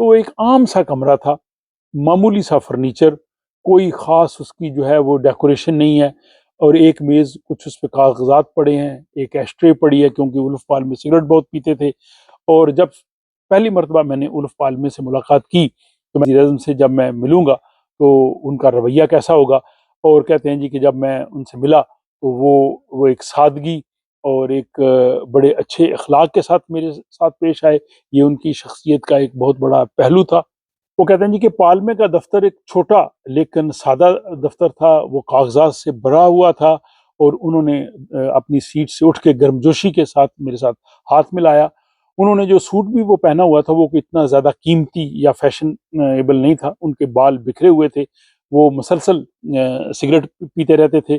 تو وہ ایک عام سا کمرہ تھا، معمولی سا فرنیچر، کوئی خاص اس کی جو ہے وہ ڈیکوریشن نہیں ہے، اور ایک میز، کچھ اس پہ کاغذات پڑے ہیں، ایک ایشٹرے پڑی ہے کیونکہ اولف پالمے سگریٹ بہت پیتے تھے۔ اور جب پہلی مرتبہ میں نے اولف پالمے سے ملاقات کی تو میں وزیر اعظم سے جب میں ملوں گا تو ان کا رویہ کیسا ہوگا، اور کہتے ہیں جی کہ جب میں ان سے ملا تو وہ ایک سادگی اور ایک بڑے اچھے اخلاق کے ساتھ میرے ساتھ پیش آئے۔ یہ ان کی شخصیت کا ایک بہت بڑا پہلو تھا۔ وہ کہتے ہیں جی کہ پالمے کا دفتر ایک چھوٹا لیکن سادہ دفتر تھا، وہ کاغذات سے بھرا ہوا تھا، اور انہوں نے اپنی سیٹ سے اٹھ کے گرمجوشی کے ساتھ میرے ساتھ ہاتھ ملایا۔ انہوں نے جو سوٹ بھی وہ پہنا ہوا تھا وہ اتنا زیادہ قیمتی یا فیشنیبل نہیں تھا، ان کے بال بکھرے ہوئے تھے، وہ مسلسل سگریٹ پیتے رہتے تھے۔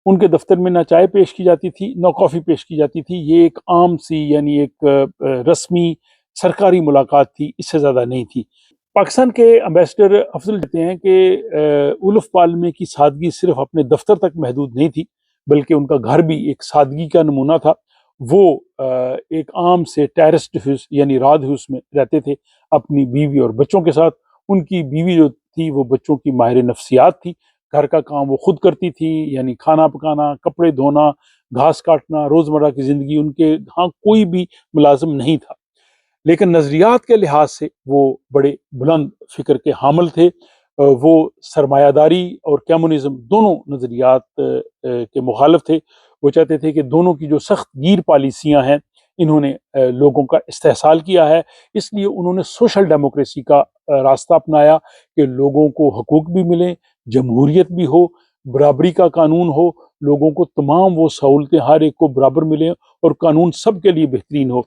ان کے دفتر میں نہ چائے پیش کی جاتی تھی نہ کافی پیش کی جاتی تھی، یہ ایک عام سی یعنی ایک رسمی سرکاری ملاقات تھی، اس سے زیادہ نہیں تھی۔ پاکستان کے امبیسڈر افضل کہتے ہیں کہ اولف پالمے کی سادگی صرف اپنے دفتر تک محدود نہیں تھی، بلکہ ان کا گھر بھی ایک سادگی کا نمونہ تھا۔ وہ ایک عام سے ٹیرسڈ ہاؤس یعنی راد ہاؤس میں رہتے تھے اپنی بیوی اور بچوں کے ساتھ۔ ان کی بیوی جو تھی وہ بچوں کی ماہر نفسیات تھی، گھر کا کام وہ خود کرتی تھی، یعنی کھانا پکانا، کپڑے دھونا، گھاس کاٹنا، روزمرہ کی زندگی، ان کے ہاں کوئی بھی ملازم نہیں تھا۔ لیکن نظریات کے لحاظ سے وہ بڑے بلند فکر کے حامل تھے۔ وہ سرمایہ داری اور کمیونزم دونوں نظریات کے مخالف تھے۔ وہ چاہتے تھے کہ دونوں کی جو سخت گیر پالیسیاں ہیں انہوں نے لوگوں کا استحصال کیا ہے، اس لیے انہوں نے سوشل ڈیموکریسی کا راستہ اپنایا کہ لوگوں کو حقوق بھی ملیں، جمہوریت بھی ہو، برابری کا قانون ہو، لوگوں کو تمام وہ سہولتیں ہر ایک کو برابر ملیں، اور قانون سب کے لیے بہترین ہو۔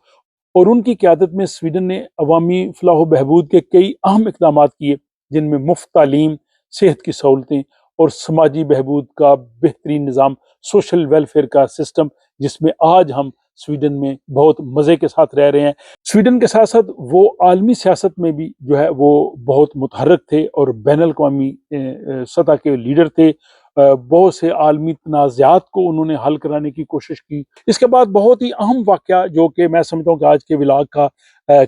اور ان کی قیادت میں سویڈن نے عوامی فلاح و بہبود کے کئی اہم اقدامات کیے، جن میں مفت تعلیم، صحت کی سہولتیں اور سماجی بہبود کا بہترین نظام، سوشل ویلفیئر کا سسٹم، جس میں آج ہم سویڈن میں بہت مزے کے ساتھ رہ رہے ہیں۔ سویڈن کے ساتھ ساتھ وہ عالمی سیاست میں بھی جو ہے وہ بہت متحرک تھے اور بین الاقوامی سطح کے لیڈر تھے۔ بہت سے عالمی تنازعات کو انہوں نے حل کرانے کی کوشش کی۔ اس کے بعد بہت ہی اہم واقعہ جو کہ میں سمجھتا ہوں کہ آج کے ولاگ کا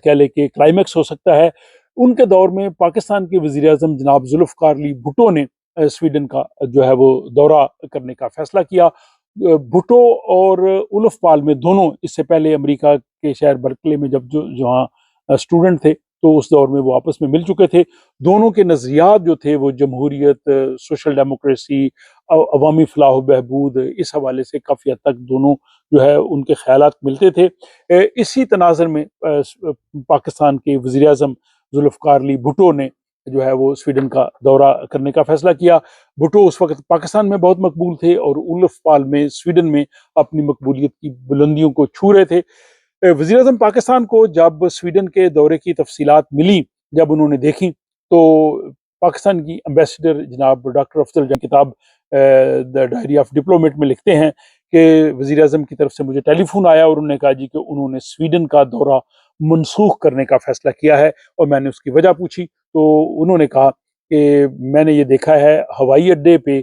کہہ لے کہ کلائمیکس ہو سکتا ہے، ان کے دور میں پاکستان کے وزیر اعظم جناب ذوالفقار علی بھٹو نے سویڈن کا جو ہے وہ دورہ کرنے کا فیصلہ کیا۔ بھٹو اور اولف پالمے دونوں اس سے پہلے امریکہ کے شہر برکلے میں جب جہاں اسٹوڈنٹ تھے تو اس دور میں وہ آپس میں مل چکے تھے۔ دونوں کے نظریات جو تھے وہ جمہوریت، سوشل ڈیموکریسی، عوامی فلاح و بہبود، اس حوالے سے کافی حد تک دونوں جو ہے ان کے خیالات ملتے تھے۔ اسی تناظر میں پاکستان کے وزیر اعظم ذوالفقار علی بھٹو نے جو ہے وہ سویڈن کا دورہ کرنے کا فیصلہ کیا۔ بھٹو اس وقت پاکستان میں بہت مقبول تھے اور اولف پالمے سویڈن میں اپنی مقبولیت کی بلندیوں کو چھو رہے تھے۔ وزیر اعظم پاکستان کو جب سویڈن کے دورے کی تفصیلات ملی، جب انہوں نے دیکھی، تو پاکستان کی امبیسڈر جناب ڈاکٹر افضل جان کتاب دا ڈائری آف ڈپلومیٹ میں لکھتے ہیں کہ وزیر اعظم کی طرف سے مجھے ٹیلی فون آیا اور انہوں نے کہا جی کہ انہوں نے سویڈن کا دورہ منسوخ کرنے کا فیصلہ کیا ہے، اور میں نے اس کی وجہ پوچھی تو انہوں نے کہا کہ میں نے یہ دیکھا ہے ہوائی اڈے پہ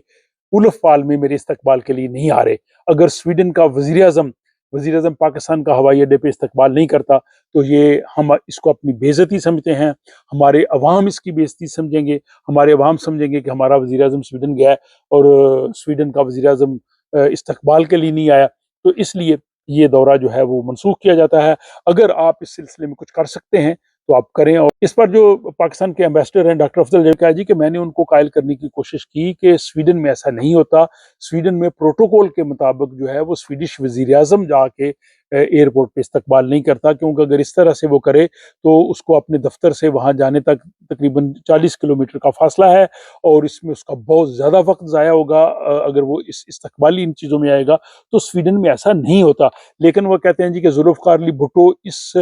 اولف پالمے میرے استقبال کے لیے نہیں آ رہے۔ اگر سویڈن کا وزیر اعظم پاکستان کا ہوائی اڈے پہ استقبال نہیں کرتا تو یہ ہم اس کو اپنی بے عزتی سمجھتے ہیں، ہمارے عوام اس کی بے عزتی سمجھیں گے، ہمارے عوام سمجھیں گے کہ ہمارا وزیر اعظم سویڈن گیا ہے اور سویڈن کا وزیر اعظم استقبال کے لیے نہیں آیا، تو اس لیے یہ دورہ جو ہے وہ منسوخ کیا جاتا ہے۔ اگر آپ اس سلسلے میں کچھ کر سکتے ہیں تو آپ کریں۔ اور اس پر جو پاکستان کے امبیسڈر ہیں ڈاکٹر افضل نے کہا جی کہ میں نے ان کو قائل کرنے کی کوشش کی کہ سویڈن میں ایسا نہیں ہوتا، سویڈن میں پروٹوکول کے مطابق جو ہے وہ سویڈش وزیر اعظم جا کے ایئرپورٹ پہ استقبال نہیں کرتا، کیونکہ اگر اس طرح سے وہ کرے تو اس کو اپنے دفتر سے وہاں جانے تک تقریباً 40 کلومیٹر کا فاصلہ ہے، اور اس میں اس کا بہت زیادہ وقت ضائع ہوگا اگر وہ اس استقبالی ان چیزوں میں آئے گا۔ تو سویڈن میں ایسا نہیں ہوتا۔ لیکن وہ کہتے ہیں جی کہ ذوالفقار علی بھٹو اس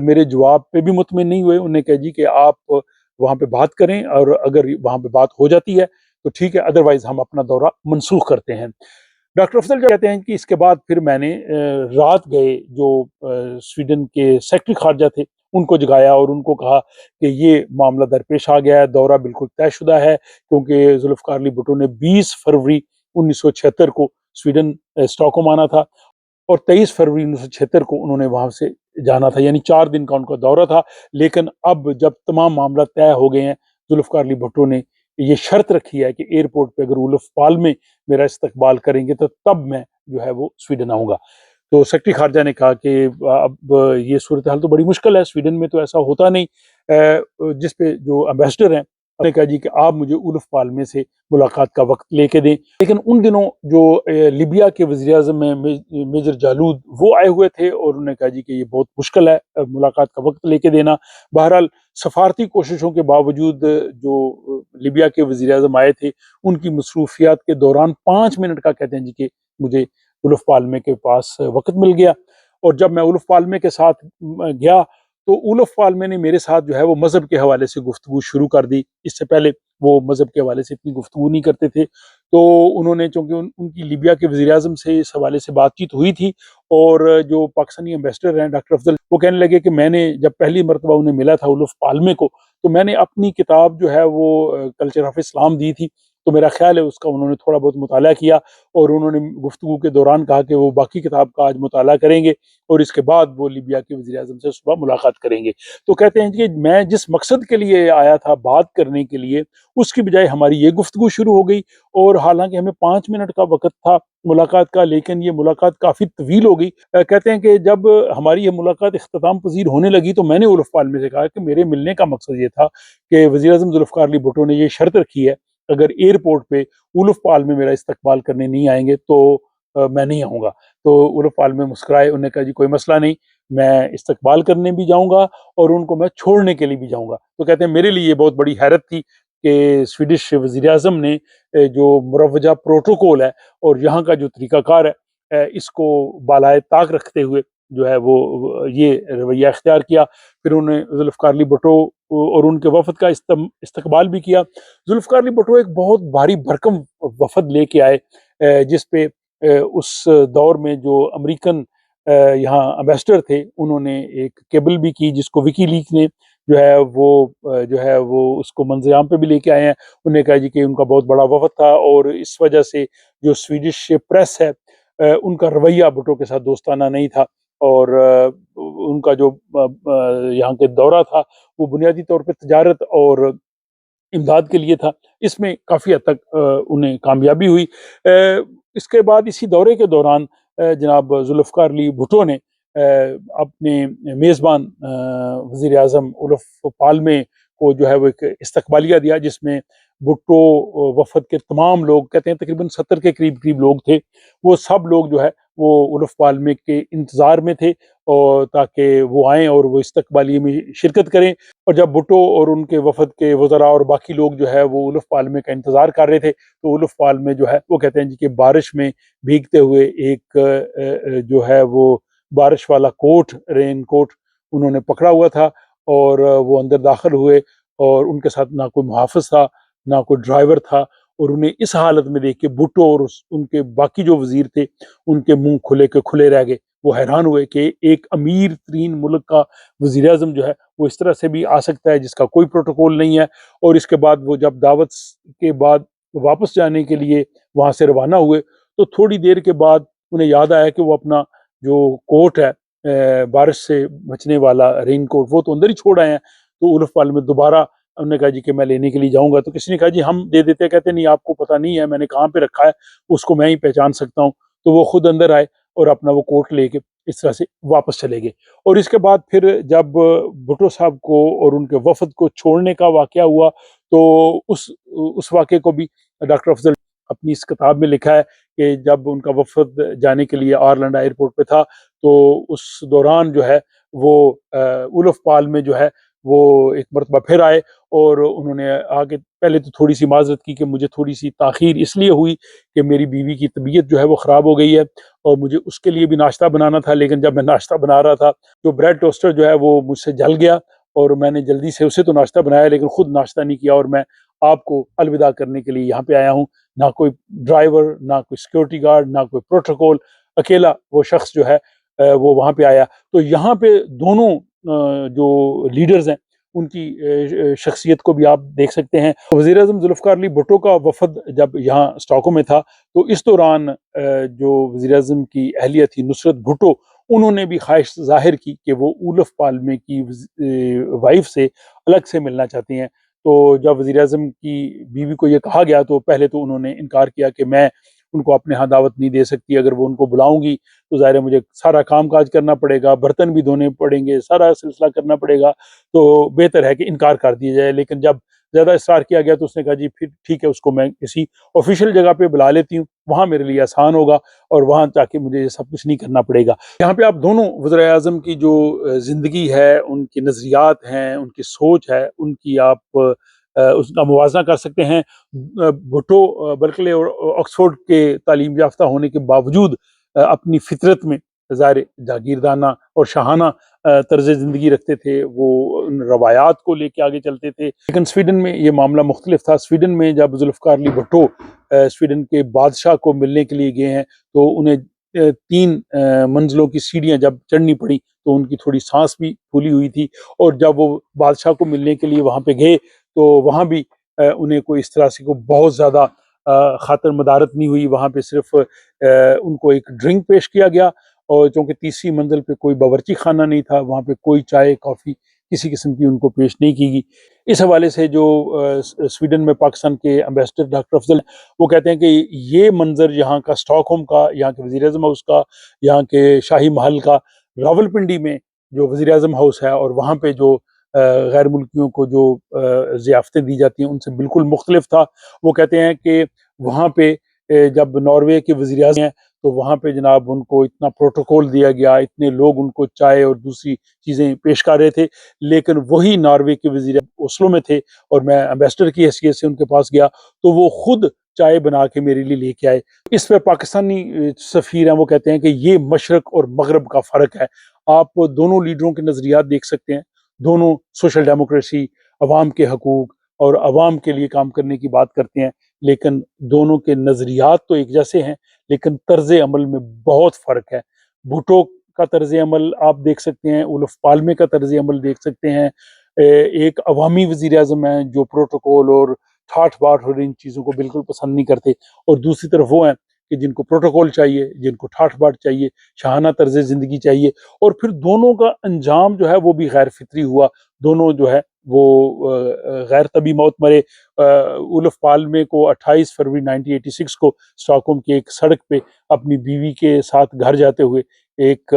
میرے جواب پہ بھی مطمئن نہیں ہوئے۔ انہوں نے کہا جی کہ آپ وہاں پہ بات کریں، اور اگر وہاں پہ بات ہو جاتی ہے تو ٹھیک ہے، ادروائز ہم اپنا دورہ منسوخ کرتے ہیں۔ ڈاکٹر افضل کہتے ہیں کہ اس کے بعد پھر میں نے رات گئے جو سویڈن کے سیکرٹری خارجہ تھے ان کو جگایا اور ان کو کہا کہ یہ معاملہ درپیش آ گیا ہے، دورہ بالکل طے شدہ ہے، کیونکہ ذوالفقار علی بھٹو نے 20 فروری 1976 کو سویڈن اسٹاک ہوم آنا تھا۔ اور 23 فروری 1976 کو انہوں نے وہاں سے جانا تھا، یعنی 4 دن کا ان کا دورہ تھا۔ لیکن اب جب تمام معاملات طے ہو گئے ہیں، ذوالفقار علی بھٹو نے یہ شرط رکھی ہے کہ ایئرپورٹ پہ اگر اولف پالمے میرا استقبال کریں گے تو تب میں جو ہے وہ سویڈن آؤں گا۔ تو سیکرٹری خارجہ نے کہا کہ اب یہ صورتحال تو بڑی مشکل ہے، سویڈن میں تو ایسا ہوتا نہیں، جس پہ جو امبیسڈر ہیں نے کہا جی کہ آپ مجھے اولف پالمے سے ملاقات کا وقت لے کے دیں۔ لیکن ان دنوں جو لیبیا کے وزیر اعظم میں میجر جالود وہ آئے ہوئے تھے، اور انہوں نے کہا جی کہ یہ بہت مشکل ہے ملاقات کا وقت لے کے دینا۔ بہرحال سفارتی کوششوں کے باوجود جو لیبیا کے وزیر اعظم آئے تھے، ان کی مصروفیات کے دوران 5 منٹ کا کہتے ہیں جی کہ مجھے اولف پالمے کے پاس وقت مل گیا، اور جب میں اولف پالمے کے ساتھ گیا تو اولف پالمے نے میرے ساتھ جو ہے وہ مذہب کے حوالے سے گفتگو شروع کر دی۔ اس سے پہلے وہ مذہب کے حوالے سے اتنی گفتگو نہیں کرتے تھے، تو انہوں نے چونکہ ان کی لیبیا کے وزیر اعظم سے اس حوالے سے بات چیت ہوئی تھی، اور جو پاکستانی امبیسڈر ہیں ڈاکٹر افضل، وہ کہنے لگے کہ میں نے جب پہلی مرتبہ انہیں ملا تھا اولف پالمے کو، تو میں نے اپنی کتاب جو ہے وہ کلچر آف اسلام دی تھی، تو میرا خیال ہے اس کا انہوں نے تھوڑا بہت مطالعہ کیا، اور انہوں نے گفتگو کے دوران کہا کہ وہ باقی کتاب کا آج مطالعہ کریں گے اور اس کے بعد وہ لیبیا کے وزیر اعظم سے صبح ملاقات کریں گے۔ تو کہتے ہیں کہ میں جس مقصد کے لیے آیا تھا بات کرنے کے لیے، اس کی بجائے ہماری یہ گفتگو شروع ہو گئی، اور حالانکہ ہمیں 5 منٹ کا وقت تھا ملاقات کا، لیکن یہ ملاقات کافی طویل ہو گئی۔ کہتے ہیں کہ جب ہماری یہ ملاقات اختتام پذیر ہونے لگی تو میں نے اولف پالمے سے کہا کہ میرے ملنے کا مقصد یہ تھا کہ وزیر اعظم ذوالفقار علی بھٹو نے یہ شرط رکھی ہے اگر ایئرپورٹ پہ اولف پالمے میرا استقبال کرنے نہیں آئیں گے تو میں نہیں آؤں گا۔ تو اولف پالمے مسکرائے، انہوں نے کہا جی کوئی مسئلہ نہیں، میں استقبال کرنے بھی جاؤں گا اور ان کو میں چھوڑنے کے لیے بھی جاؤں گا۔ تو کہتے ہیں میرے لیے یہ بہت بڑی حیرت تھی کہ سویڈش وزیر اعظم نے جو مروجہ پروٹوکول ہے اور یہاں کا جو طریقہ کار ہے، اس کو بالائے طاق رکھتے ہوئے جو ہے وہ یہ رویہ اختیار کیا۔ پھر انہوں نے ذوالفقار علی بھٹو اور ان کے وفد کا استقبال بھی کیا۔ ذوالفقار علی بھٹو ایک بہت بھاری بھرکم وفد لے کے آئے، جس پہ اس دور میں جو امریکن یہاں امبیسڈر تھے انہوں نے ایک کیبل بھی کی، جس کو وکی لیک نے جو ہے وہ اس کو منظر عام پہ بھی لے کے آئے ہیں۔ انہوں نے کہا جی کہ ان کا بہت بڑا وفد تھا، اور اس وجہ سے جو سویڈش پریس ہے ان کا رویہ بھٹو کے ساتھ دوستانہ نہیں تھا، اور ان کا جو یہاں کے دورہ تھا وہ بنیادی طور پہ تجارت اور امداد کے لیے تھا۔ اس میں کافی حد تک انہیں کامیابی ہوئی۔ اس کے بعد اسی دورے کے دوران جناب ذوالفقار علی بھٹو نے اپنے میزبان وزیر اعظم اولف پالمے کو جو ہے وہ ایک استقبالیہ دیا، جس میں بھٹو وفد کے تمام لوگ، کہتے ہیں تقریباً 70 کے قریب لوگ تھے، وہ سب لوگ جو ہے وہ اولف پالمے کے انتظار میں تھے، اور تاکہ وہ آئیں اور وہ استقبالیے میں شرکت کریں۔ اور جب بھٹو اور ان کے وفد کے وزراء اور باقی لوگ جو ہے وہ اولف پالمے کا انتظار کر رہے تھے، تو اولف پالمے جو ہے وہ کہتے ہیں جی کہ بارش میں بھیگتے ہوئے ایک جو ہے وہ بارش والا کوٹ، رین کوٹ انہوں نے پکڑا ہوا تھا، اور وہ اندر داخل ہوئے، اور ان کے ساتھ نہ کوئی محافظ تھا نہ کوئی ڈرائیور تھا، اور انہیں اس حالت میں دیکھ کے بھٹو اور ان کے باقی جو وزیر تھے ان کے منہ کھلے کے کھلے رہ گئے۔ وہ حیران ہوئے کہ ایک امیر ترین ملک کا وزیر اعظم جو ہے وہ اس طرح سے بھی آ سکتا ہے جس کا کوئی پروٹوکول نہیں ہے۔ اور اس کے بعد وہ جب دعوت کے بعد واپس جانے کے لیے وہاں سے روانہ ہوئے تو تھوڑی دیر کے بعد انہیں یاد آیا کہ وہ اپنا جو کوٹ ہے بارش سے بچنے والا رین کوٹ وہ تو اندر ہی چھوڑ آئے ہیں۔ تو اولف پالمے دوبارہ انہوں نے کہا جی کہ میں لینے کے لیے جاؤں گا، تو کسی نے کہا جی ہم دے دیتے، کہتے نہیں آپ کو پتہ نہیں ہے میں نے کہاں پہ رکھا ہے، اس کو میں ہی پہچان سکتا ہوں۔ تو وہ خود اندر آئے اور اپنا وہ کوٹ لے کے اس طرح سے واپس چلے گئے۔ اور اس کے بعد پھر جب بھٹو صاحب کو اور ان کے وفد کو چھوڑنے کا واقعہ ہوا تو اس واقعے کو بھی ڈاکٹر افضل اپنی اس کتاب میں لکھا ہے کہ جب ان کا وفد جانے کے لیے آرلینڈ ایئرپورٹ پہ تھا تو اس دوران جو ہے وہ اولف پالمے جو ہے وہ ایک مرتبہ پھر آئے، اور انہوں نے آگے پہلے تو تھوڑی سی معذرت کی کہ مجھے تھوڑی سی تاخیر اس لیے ہوئی کہ میری بیوی کی طبیعت جو ہے وہ خراب ہو گئی ہے، اور مجھے اس کے لیے بھی ناشتہ بنانا تھا، لیکن جب میں ناشتہ بنا رہا تھا تو بریڈ ٹوسٹر جو ہے وہ مجھ سے جل گیا، اور میں نے جلدی سے اسے تو ناشتہ بنایا لیکن خود ناشتہ نہیں کیا، اور میں آپ کو الوداع کرنے کے لیے یہاں پہ آیا ہوں۔ نہ کوئی ڈرائیور، نہ کوئی سیکورٹی گارڈ، نہ کوئی پروٹوکول، اکیلا وہ شخص جو ہے وہ وہاں پہ آیا۔ تو یہاں پہ دونوں جو لیڈرز ہیں ان کی شخصیت کو بھی آپ دیکھ سکتے ہیں۔ وزیر اعظم ذوالفقار علی بھٹو کا وفد جب یہاں اسٹاک ہوم میں تھا تو اس دوران جو وزیر اعظم کی اہلیہ تھی نصرت بھٹو، انہوں نے بھی خواہش ظاہر کی کہ وہ اولف پالمے کی وائف سے الگ سے ملنا چاہتے ہیں۔ تو جب وزیر اعظم کی بیوی کو یہ کہا گیا تو پہلے تو انہوں نے انکار کیا کہ میں ان کو اپنے ہاں دعوت نہیں دے سکتی، اگر وہ ان کو بلاؤں گی تو ظاہر ہے مجھے سارا کام کاج کرنا پڑے گا، برتن بھی دھونے پڑیں گے، سارا سلسلہ کرنا پڑے گا، تو بہتر ہے کہ انکار کر دیا جائے۔ لیکن جب زیادہ اصرار کیا گیا تو اس نے کہا جی پھر ٹھیک ہے، اس کو میں کسی آفیشیل جگہ پہ بلا لیتی ہوں، وہاں میرے لیے آسان ہوگا اور وہاں جا کے مجھے یہ سب کچھ نہیں کرنا پڑے گا۔ یہاں پہ آپ دونوں وزراء اعظم کی جو زندگی ہے، ان کے نظریات ہیں، ان کی سوچ ہے، ان کی آپ اس کا موازنہ کر سکتے ہیں۔ بھٹو برکلے اور آکسفورڈ کے تعلیم یافتہ ہونے کے باوجود اپنی فطرت میں ظاہر جاگیردانہ اور شاہانہ طرز زندگی رکھتے تھے، وہ ان روایات کو لے کے آگے چلتے تھے۔ لیکن سویڈن میں یہ معاملہ مختلف تھا۔ سویڈن میں جب ذوالفقار علی بھٹو سویڈن کے بادشاہ کو ملنے کے لیے گئے ہیں تو انہیں 3 منزلوں کی سیڑھیاں جب چڑھنی پڑی تو ان کی تھوڑی سانس بھی پھولی ہوئی تھی، اور جب وہ بادشاہ کو ملنے کے لیے وہاں پہ گئے تو وہاں بھی انہیں کوئی اس طرح سے بہت زیادہ خاطر مدارت نہیں ہوئی۔ وہاں پہ صرف ان کو ایک ڈرنک پیش کیا گیا، اور چونکہ تیسری منزل پہ کوئی باورچی خانہ نہیں تھا، وہاں پہ کوئی چائے کافی کسی قسم کی ان کو پیش نہیں کی گئی۔ اس حوالے سے جو سویڈن میں پاکستان کے امبیسڈر ڈاکٹر افضل، وہ کہتے ہیں کہ یہ منظر یہاں کا اسٹاک ہوم کا، یہاں کے وزیر اعظم ہاؤس کا، یہاں کے شاہی محل کا، راولپنڈی میں جو وزیر اعظم ہاؤس ہے اور وہاں پہ جو غیر ملکیوں کو جو ضیافتیں دی جاتی ہیں ان سے بالکل مختلف تھا۔ وہ کہتے ہیں کہ وہاں پہ جب ناروے کے وزیر اعظم ہیں تو وہاں پہ جناب ان کو اتنا پروٹوکول دیا گیا، اتنے لوگ ان کو چائے اور دوسری چیزیں پیش کر رہے تھے، لیکن وہی ناروے کے وزیر اوسلو میں تھے اور میں امبیسڈر کی حیثیت سے ان کے پاس گیا تو وہ خود چائے بنا کے میرے لیے لے کے آئے۔ اس پہ پاکستانی سفیر ہیں، وہ کہتے ہیں کہ یہ مشرق اور مغرب کا فرق ہے۔ آپ دونوں لیڈروں کے نظریات دیکھ سکتے ہیں، دونوں سوشل ڈیموکریسی، عوام کے حقوق اور عوام کے لیے کام کرنے کی بات کرتے ہیں، لیکن دونوں کے نظریات تو ایک جیسے ہیں لیکن طرز عمل میں بہت فرق ہے۔ بھٹو کا طرز عمل آپ دیکھ سکتے ہیں، اولف پالمے کا طرز عمل دیکھ سکتے ہیں۔ ایک عوامی وزیر اعظم ہیں جو پروٹوکول اور ٹھاٹ باٹ اور ان چیزوں کو بالکل پسند نہیں کرتے، اور دوسری طرف وہ ہیں کہ جن کو پروٹوکول چاہیے، جن کو ٹھاٹ باٹ چاہیے، شاہانہ طرز زندگی چاہیے، اور پھر دونوں کا انجام جو ہے وہ بھی غیر فطری ہوا۔ دونوں جو ہے وہ غیر طبی موت مرے۔ اولف پالمے کو 28 فروری 1986 کو اسٹاک ہوم کی ایک سڑک پہ اپنی بیوی کے ساتھ گھر جاتے ہوئے ایک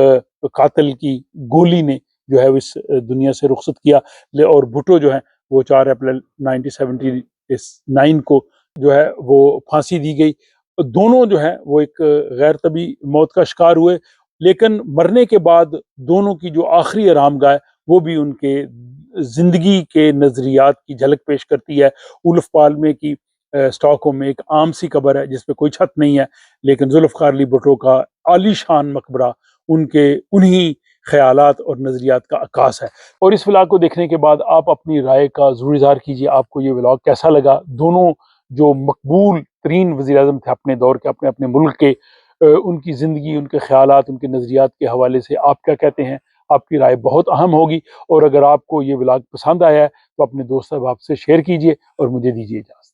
قاتل کی گولی نے جو ہے اس دنیا سے رخصت کیا، اور بھٹو جو ہے وہ 4 اپریل 1979 کو جو ہے وہ پھانسی دی گئی۔ دونوں جو ہے وہ ایک غیر طبی موت کا شکار ہوئے، لیکن مرنے کے بعد دونوں کی جو آخری آرام گاہ وہ بھی ان کے زندگی کے نظریات کی جھلک پیش کرتی ہے۔ اولف پالمے کی اسٹاک ہوم میں ایک عام سی قبر ہے جس پہ کوئی چھت نہیں ہے، لیکن ذوالفقار علی بھٹو کا عالی شان مقبرہ ان کے انہی خیالات اور نظریات کا عکاس ہے۔ اور اس ولاگ کو دیکھنے کے بعد آپ اپنی رائے کا ضرور اظہار کیجیے، آپ کو یہ ولاگ کیسا لگا۔ دونوں جو مقبول ترین وزیر اعظم تھے اپنے دور کے، اپنے اپنے ملک کے، ان کی زندگی، ان کے خیالات، ان کے نظریات کے حوالے سے آپ کیا کہتے ہیں؟ آپ کی رائے بہت اہم ہوگی، اور اگر آپ کو یہ ولاگ پسند آیا ہے تو اپنے دوست احباب سے شیئر کیجیے اور مجھے دیجیے اجازت۔